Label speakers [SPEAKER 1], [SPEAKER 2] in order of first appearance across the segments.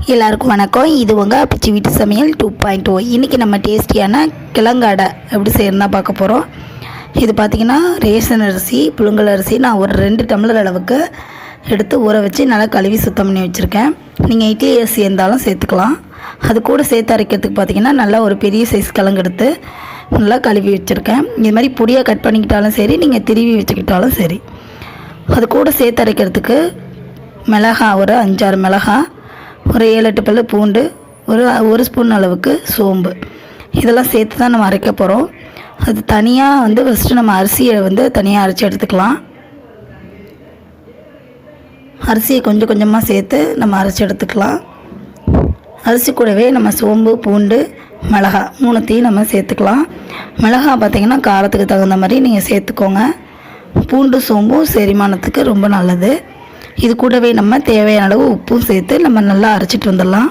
[SPEAKER 1] எல்லாருக்கும் வணக்கம். இது உங்கள் பிச்சி வீட்டு சமையல் 2.0. இன்றைக்கி நம்ம டேஸ்டியான கிழங்கு அடை எப்படி செய்யணும்னா பார்க்க போகிறோம். இது பார்த்திங்கன்னா ரேஷன் அரிசி, புழுங்கல் அரிசி நான் ஒரு 2 டம்ளர் அளவுக்கு எடுத்து ஊற வச்சு நல்லா கழுவி சுத்தம் பண்ணி வச்சுருக்கேன். நீங்கள் இட்லி அரிசி இருந்தாலும் சேர்த்துக்கலாம். அது கூட சேர்த்து அரைக்கிறதுக்கு பார்த்திங்கன்னா நல்லா ஒரு பெரிய சைஸ் கிழங்கு எடுத்து நல்லா கழுவி வச்சுருக்கேன். இது மாதிரி பொடியாக கட் பண்ணிக்கிட்டாலும் சரி, நீங்கள் திருவி வச்சுக்கிட்டாலும் சரி. அது கூட சேர்த்து அரைக்கிறதுக்கு மிளகாய் ஒரு 5-6 மிளகாய், ஒரு 7-8 பல்லு பூண்டு, ஒரு ஸ்பூன் அளவுக்கு சோம்பு, இதெல்லாம் சேர்த்து தான் நம்ம அரைக்க போகிறோம். அது தனியாக ஃபஸ்ட்டு நம்ம அரிசியை தனியாக அரைச்சி எடுத்துக்கலாம். அரிசியை கொஞ்சம் கொஞ்சமாக சேர்த்து நம்ம அரைச்சி எடுத்துக்கலாம். அரிசி கூடவே நம்ம சோம்பு, பூண்டு, மிளகாய் 3த்தையும் நம்ம சேர்த்துக்கலாம். மிளகாய் பார்த்திங்கன்னா காரத்துக்கு தகுந்த மாதிரி நீங்கள் சேர்த்துக்கோங்க. பூண்டு சோம்பும் செரிமானத்துக்கு ரொம்ப நல்லது. இது கூடவே நம்ம தேவையான அளவு உப்பும் சேர்த்து நம்ம நல்லா அரைச்சிட்டு வந்துடலாம்.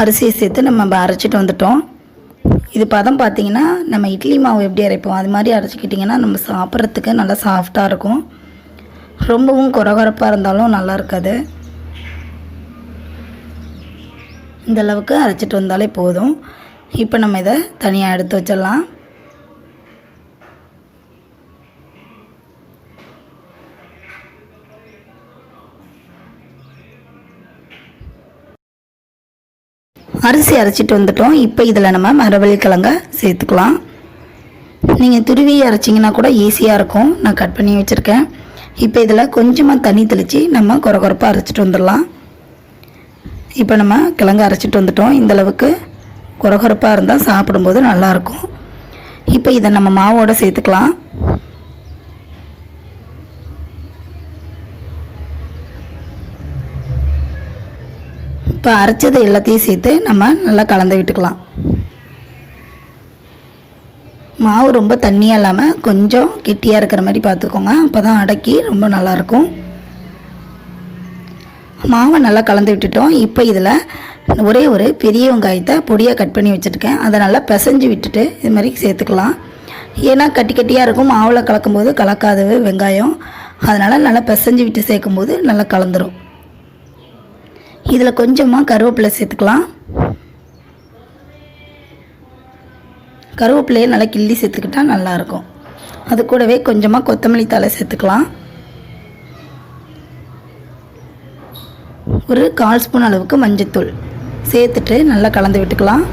[SPEAKER 1] அரிசியை சேர்த்து நம்ம அரைச்சிட்டு வந்துட்டோம். இது பதம் பார்த்திங்கன்னா நம்ம இட்லி மாவு எப்படி அரைப்போம் அது மாதிரி அரைச்சிக்கிட்டிங்கன்னா நம்ம சாப்பிட்றதுக்கு நல்லா சாஃப்டாக இருக்கும். ரொம்பவும் கொரகொரப்பாக இருந்தாலும் நல்லா இருக்காது. இந்த அளவுக்கு அரைச்சிட்டு வந்தாலே போதும். இப்போ நம்ம இதை தனியாக எடுத்து வச்சிடலாம். அரிசி அரைச்சிட்டு வந்துட்டோம். இப்போ இதில் நம்ம மரவள்ளி கிழங்க சேர்த்துக்கலாம். நீங்கள் துருவி அரைச்சிங்கன்னா கூட ஈஸியாக இருக்கும். நான் கட் பண்ணி வச்சுருக்கேன். இப்போ இதில் கொஞ்சமாக தண்ணி தெளித்து நம்ம கொரகொரப்பாக அரைச்சிட்டு வந்துடலாம். இப்போ நம்ம கிழங்கு அரைச்சிட்டு வந்துட்டோம். இந்தளவுக்கு கொரகொரப்பாக இருந்தால் சாப்பிடும்போது நல்லாயிருக்கும். இப்போ இதை நம்ம மாவோடு சேர்த்துக்கலாம். இப்போ அரைச்சதை எல்லாத்தையும் சேர்த்து நம்ம நல்லா கலந்து விட்டுக்கலாம். மாவு ரொம்ப தண்ணியாக இல்லாமல் கொஞ்சம் கெட்டியாக இருக்கிற மாதிரி பார்த்துக்கோங்க. அப்போ தான் அடக்கி ரொம்ப நல்லாயிருக்கும். மாவை நல்லா கலந்து விட்டுட்டோம். இப்போ இதில் ஒரு பெரிய வெங்காயத்தை பொடியாக கட் பண்ணி வச்சுருக்கேன். அதை நல்லா பிசைஞ்சு விட்டுட்டு இது மாதிரி சேர்த்துக்கலாம். ஏன்னா கட்டி கட்டியாக இருக்கும், மாவில் கலக்கும்போது கலக்காது வெங்காயம். அதனால் நல்லா பிசைஞ்சு விட்டு சேர்க்கும்போது நல்லா கலந்துரும். இதில் கொஞ்சமாக கருவேப்பிலை சேர்த்துக்கலாம். கருவேப்பிலையை நல்லா கிள்ளி சேர்த்துக்கிட்டால் நல்லாயிருக்கும். அது கூடவே கொஞ்சமாக கொத்தமல்லி தழை சேர்த்துக்கலாம். ஒரு 1/4 ஸ்பூன் அளவுக்கு மஞ்சள்தூள் சேர்த்துட்டு நல்லா கலந்து விட்டுக்கலாம்.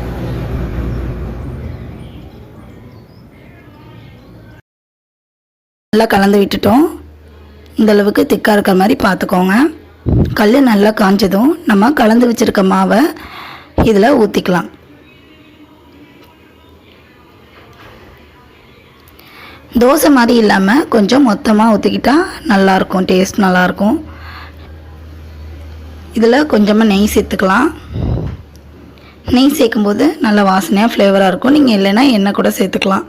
[SPEAKER 1] நல்லா கலந்து விட்டுட்டோம். இந்தளவுக்கு திக்காக இருக்கிற மாதிரி பார்த்துக்கோங்க. கல் நல்லா காஞ்சதும் நம்ம கலந்து வச்சுருக்க மாவை இதில் ஊற்றிக்கலாம். தோசை மாதிரி இல்லாமல் கொஞ்சம் மொத்தமாக ஊற்றிக்கிட்டால் நல்லாயிருக்கும், டேஸ்ட் நல்லாயிருக்கும். இதில் கொஞ்சமாக நெய் சேர்த்துக்கலாம். நெய் சேர்க்கும்போது நல்ல வாசனையாக ஃப்ளேவராக இருக்கும். நீங்கள் இல்லைன்னா எண்ணெய் கூட சேர்த்துக்கலாம்.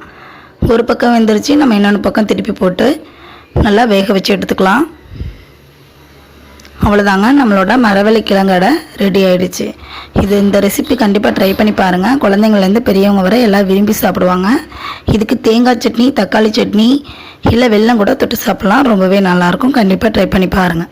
[SPEAKER 1] ஒரு பக்கம் வெந்துருச்சு, நம்ம இன்னொன்று பக்கம் திருப்பி போட்டு நல்லா வேக வச்சு எடுத்துக்கலாம். அவ்வளோதாங்க, நம்மளோட மரவள்ளி கிழங்கு அடை ரெடி ஆகிடுச்சு. இந்த ரெசிபி கண்டிப்பாக ட்ரை பண்ணி பாருங்கள். குழந்தைங்கள்லேருந்து பெரியவங்க வரை எல்லாம் விரும்பி சாப்பிடுவாங்க. இதுக்கு தேங்காய் சட்னி, தக்காளி சட்னி இல்லை வெல்லம் கூட தொட்டு சாப்பிட்லாம். ரொம்பவே நல்லாயிருக்கும். கண்டிப்பாக ட்ரை பண்ணி பாருங்கள்.